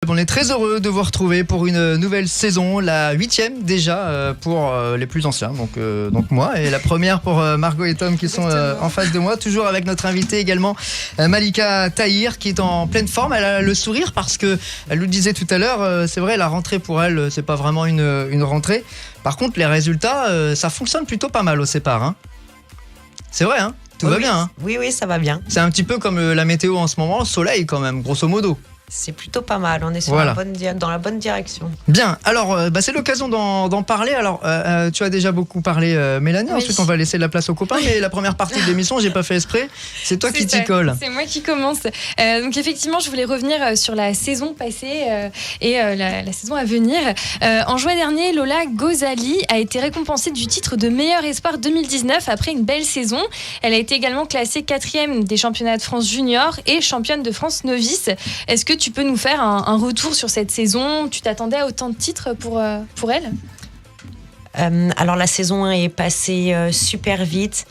On est très heureux de vous retrouver pour une nouvelle saison, la 8e déjà pour les plus anciens, donc moi, et la première pour Margot et Tom qui sont en face de moi, toujours avec notre invitée également Malika Tahir qui est en pleine forme. Elle a le sourire parce que elle nous disait tout à l'heure, c'est vrai, la rentrée pour elle, c'est pas vraiment une rentrée. Par contre, les résultats, ça fonctionne plutôt pas mal au CEPAR, hein. C'est vrai, hein. Tout va bien, hein. Oui, ça va bien. C'est un petit peu comme la météo en ce moment, soleil quand même, grosso modo. C'est plutôt pas mal, on est sur dans la bonne direction. Bien, alors c'est l'occasion d'en parler. Alors tu as déjà beaucoup parlé, Mélanie, ensuite on va laisser la place aux copains, mais la première partie de l'émission, j'ai pas fait exprès, c'est toi qui t'y colle. C'est moi qui commence. Donc effectivement, je voulais revenir sur la saison passée et la saison à venir. En juin dernier, Lola Gozali a été récompensée du titre de meilleur espoir 2019 après une belle saison. Elle a été également classée 4e des championnats de France junior et championne de France novice. Est-ce que tu peux nous faire un retour sur cette saison? Tu t'attendais à autant de titres pour elle? Alors la saison est passée super vite.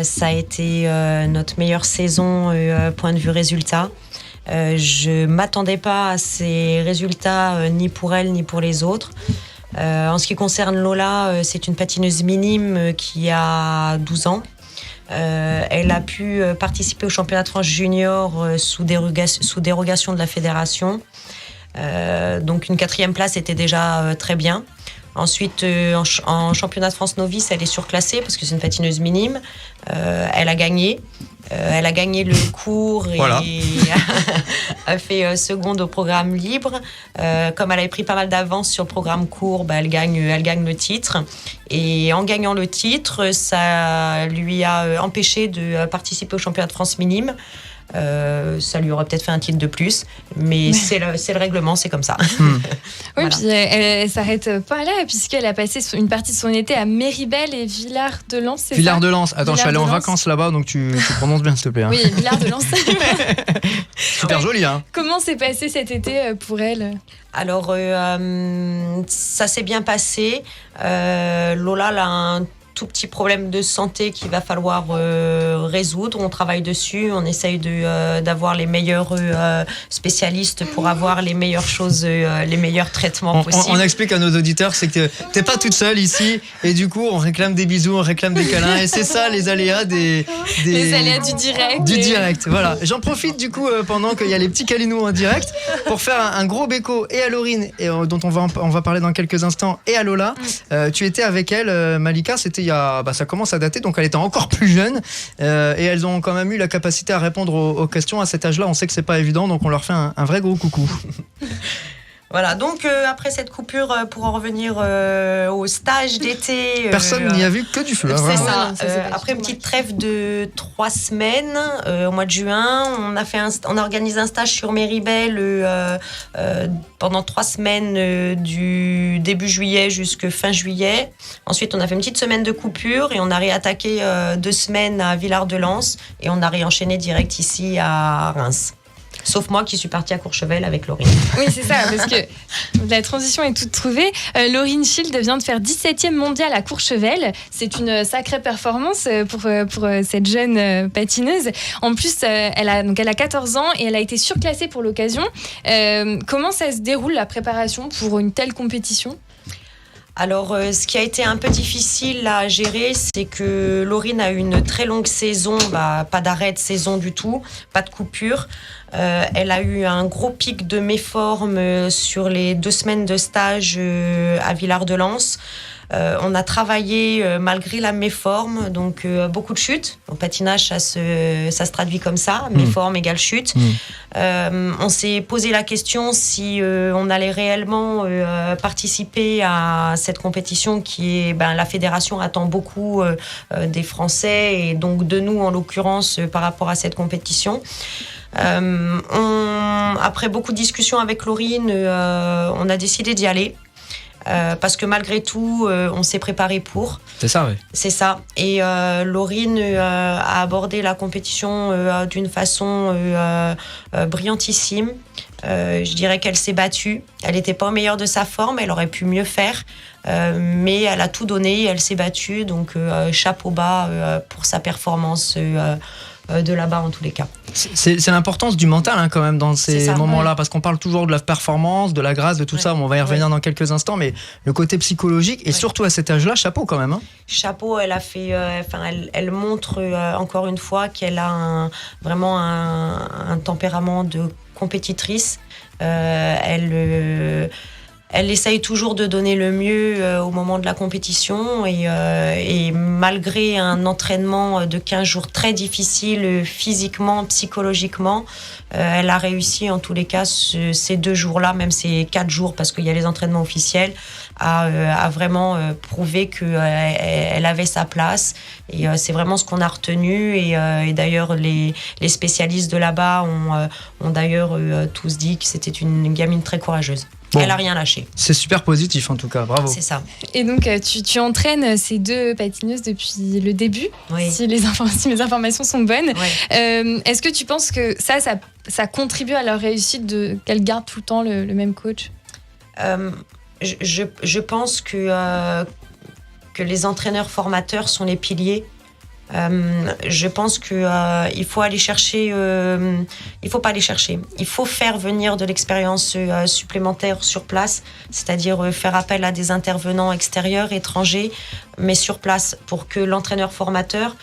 Ça a été notre meilleure saison point de vue résultat. Je m'attendais pas à ces résultats ni pour elle ni pour les autres. En ce qui concerne Lola, c'est une patineuse minime qui a 12 ans. Elle a pu participer au championnat de France junior sous dérogation de la fédération. Donc une 4e place était déjà très bien. Ensuite, en championnat de France novice, elle est surclassée parce que c'est une patineuse minime. Elle a gagné. Elle a gagné le cours et a fait seconde au programme libre. Comme elle avait pris pas mal d'avance sur le programme court, elle gagne le titre. Et en gagnant le titre, ça lui a empêché de participer au championnat de France minime. Ça lui aurait peut-être fait un titre de plus, mais c'est le règlement, c'est comme ça. Oui, voilà. Puis elle s'arrête pas là, puisqu'elle a passé une partie de son été à Méribel et Villard-de-Lans. Villard-de-Lans, attends, je suis allé en vacances là-bas, donc tu prononces bien, s'il te plaît. Hein. Oui, Villard-de-Lans. Super joli, hein. Comment s'est passé cet été pour elle? Alors, ça s'est bien passé. Lola a un tout petit problème de santé qu'il va falloir résoudre. On travaille dessus, on essaye d'avoir les meilleurs spécialistes pour avoir les meilleures choses, les meilleurs traitements possibles. On explique à nos auditeurs, c'est que t'es pas toute seule ici, et du coup on réclame des bisous, on réclame des câlins, et c'est ça les aléas les aléas du direct. Du direct, voilà. J'en profite du coup pendant qu'il y a les petits câlinous en direct pour faire un gros béco et à Laurine, et dont on va parler dans quelques instants, et à Lola. Tu étais avec elle, Malika, c'était ça commence à dater, donc elle était encore plus jeune, et elles ont quand même eu la capacité à répondre aux questions à cet âge-là. On sait que c'est pas évident, donc on leur fait un vrai gros coucou. Voilà, donc après cette coupure, pour en revenir au stage d'été... Personne n'y a vu que du feu. C'est ça. Après une petite trêve de 3 semaines, au mois de juin, on a organisé un stage sur Méribel pendant 3 semaines, du début juillet jusqu'à fin juillet. Ensuite, on a fait une petite semaine de coupure et on a réattaqué 2 semaines à Villard-de-Lans et on a réenchaîné direct ici à Reims. Sauf moi qui suis partie à Courchevel avec Laurine. Oui, c'est ça, parce que la transition est toute trouvée. Laurine Schild vient de faire 17e mondiale à Courchevel. C'est une sacrée performance pour cette jeune patineuse. En plus, elle a 14 ans et elle a été surclassée pour l'occasion. Comment ça se déroule la préparation pour une telle compétition ? Alors, ce qui a été un peu difficile à gérer, c'est que Laurine a eu une très longue saison, pas d'arrêt de saison du tout, pas de coupure. Elle a eu un gros pic de méforme sur les 2 semaines de stage à Villard-de-Lans. On a travaillé malgré la méforme, donc beaucoup de chutes. En patinage, ça se traduit comme ça, méforme égale chute. On s'est posé la question si on allait réellement participer à cette compétition qui est, la fédération attend beaucoup des Français et donc de nous en l'occurrence par rapport à cette compétition. Après beaucoup de discussions avec Laurine, on a décidé d'y aller. Parce que malgré tout, on s'est préparé pour. C'est ça, oui. C'est ça. Et Laurine a abordé la compétition d'une façon brillantissime. Je dirais qu'elle s'est battue. Elle n'était pas au meilleur de sa forme, elle aurait pu mieux faire. Mais elle a tout donné, elle s'est battue. Donc chapeau bas pour sa performance de là-bas en tous les cas. C'est l'importance du mental quand même dans ces moments-là, ouais. parce qu'on parle toujours de la performance, de la grâce, de tout ça, on va y revenir dans quelques instants, mais le côté psychologique, et surtout à cet âge-là, chapeau quand même. Chapeau, elle a fait, elle montre encore une fois qu'elle a vraiment un tempérament de compétitrice. Elle essaye toujours de donner le mieux au moment de la compétition et malgré un entraînement de 15 jours très difficile physiquement, psychologiquement, elle a réussi en tous les cas ces 2 jours-là, même ces 4 jours parce qu'il y a les entraînements officiels, à vraiment prouver qu'elle avait sa place. Et c'est vraiment ce qu'on a retenu. Et d'ailleurs, les spécialistes de là-bas ont d'ailleurs tous dit que c'était une gamine très courageuse. Bon. Elle a rien lâché. C'est super positif en tout cas, bravo. C'est ça. Et donc tu entraînes ces 2 patineuses depuis le début, oui. si mes informations sont bonnes. Oui. Est-ce que tu penses que ça contribue à leur réussite qu'elles gardent tout le temps le même coach? Je pense que les entraîneurs formateurs sont les piliers. Je pense que il faut aller chercher. Il faut pas aller chercher. Il faut faire venir de l'expérience supplémentaire sur place, c'est-à-dire faire appel à des intervenants extérieurs, étrangers, mais sur place, pour que l'entraîneur formateur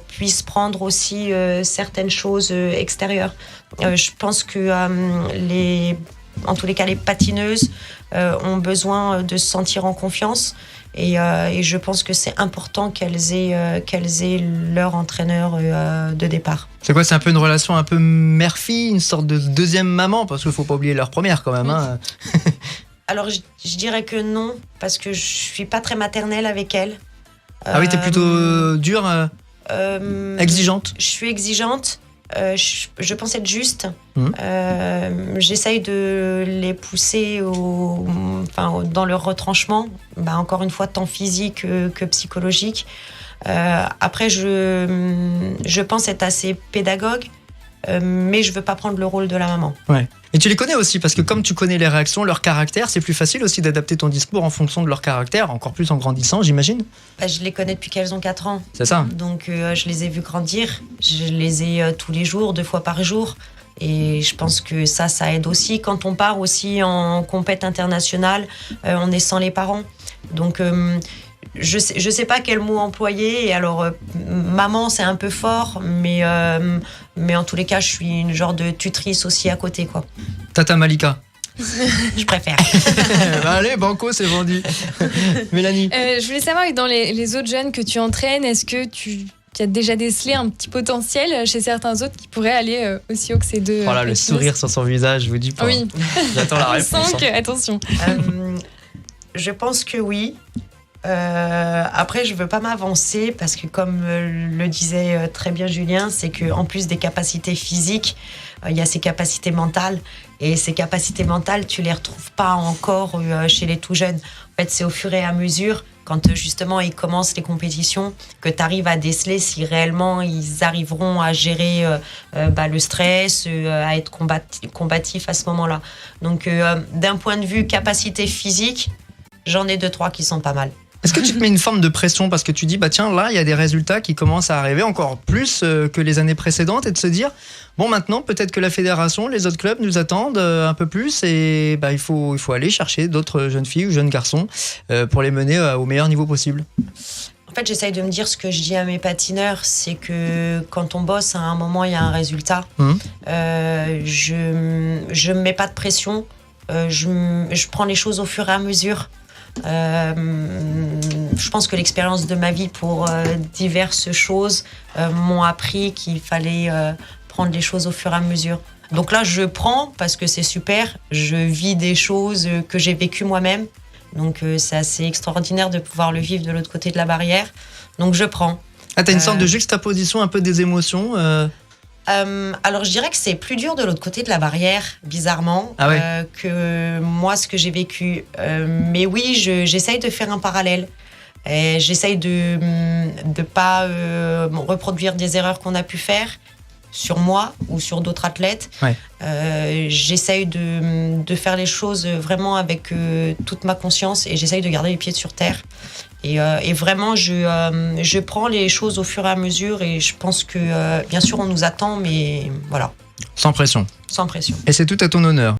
puisse prendre aussi certaines choses extérieures. Je pense que en tous les cas, les patineuses ont besoin de se sentir en confiance. Et je pense que c'est important qu'elles aient leur entraîneur de départ. C'est quoi? C'est un peu une relation un peu mère-fille, une sorte de deuxième maman, parce qu'il ne faut pas oublier leur première quand même. Hein. Alors je dirais que non, parce que je ne suis pas très maternelle avec elle. Ah oui, t'es plutôt dure, exigeante? Je suis exigeante. Je pense être juste. J'essaye de les pousser dans leur retranchement, encore une fois tant physique que psychologique. Après, je pense être assez pédagogue, mais je veux pas prendre le rôle de la maman. Ouais. Et tu les connais aussi, parce que comme tu connais les réactions, leur caractère, c'est plus facile aussi d'adapter ton discours en fonction de leur caractère, encore plus en grandissant, j'imagine. Je les connais depuis qu'elles ont 4 ans. C'est ça. Donc je les ai vues grandir, je les ai tous les jours, 2 fois par jour. Et je pense que ça aide aussi. Quand on part aussi en compète internationale, on est sans les parents. Donc je sais pas quel mot employer. Et alors maman, c'est un peu fort, mais en tous les cas, je suis une genre de tutrice aussi à côté, quoi. Tata Malika. Je préfère. Allez, banco, c'est vendu. Mélanie. Je voulais savoir, dans les autres jeunes que tu entraînes, est-ce que tu as déjà décelé un petit potentiel chez certains autres qui pourraient aller aussi haut que ces 2? Voilà, le sourire sur son visage, je vous dis pas. Oui. J'attends la réponse. Attention. Je pense que oui. Après, je veux pas m'avancer parce que, comme le disait très bien Julien, c'est qu'en plus des capacités physiques, il y a ses capacités mentales. Et ces capacités mentales, tu les retrouves pas encore chez les tout jeunes. En fait, c'est au fur et à mesure, quand justement ils commencent les compétitions, que tu arrives à déceler si réellement ils arriveront à gérer le stress, à être combatifs à ce moment-là. Donc, d'un point de vue capacité physique, j'en ai 2-3 qui sont pas mal. Est-ce que tu te mets une forme de pression parce que tu dis, tiens, là, il y a des résultats qui commencent à arriver encore plus que les années précédentes, et de se dire, bon, maintenant, peut-être que la fédération, les autres clubs nous attendent un peu plus, et il faut aller chercher d'autres jeunes filles ou jeunes garçons pour les mener au meilleur niveau possible. En fait, j'essaye de me dire ce que je dis à mes patineurs, c'est que quand on bosse, à un moment, il y a un résultat. Je me mets pas de pression, je prends les choses au fur et à mesure. Je pense que l'expérience de ma vie pour diverses choses m'ont appris qu'il fallait prendre les choses au fur et à mesure. Donc là, je prends parce que c'est super. Je vis des choses que j'ai vécues moi-même. Donc c'est assez extraordinaire de pouvoir le vivre de l'autre côté de la barrière. Donc je prends. Ah, t'as une sorte de juxtaposition un peu des émotions alors je dirais que c'est plus dur de l'autre côté de la barrière, bizarrement, que moi ce que j'ai vécu. Mais oui, j'essaye de faire un parallèle. Et j'essaye de pas reproduire des erreurs qu'on a pu faire sur moi ou sur d'autres athlètes. J'essaye de faire les choses vraiment avec toute ma conscience et j'essaye de garder les pieds sur terre. Et vraiment, je prends les choses au fur et à mesure et je pense que, bien sûr, on nous attend, mais voilà, Sans pression. sans pression. Et c'est tout à ton honneur.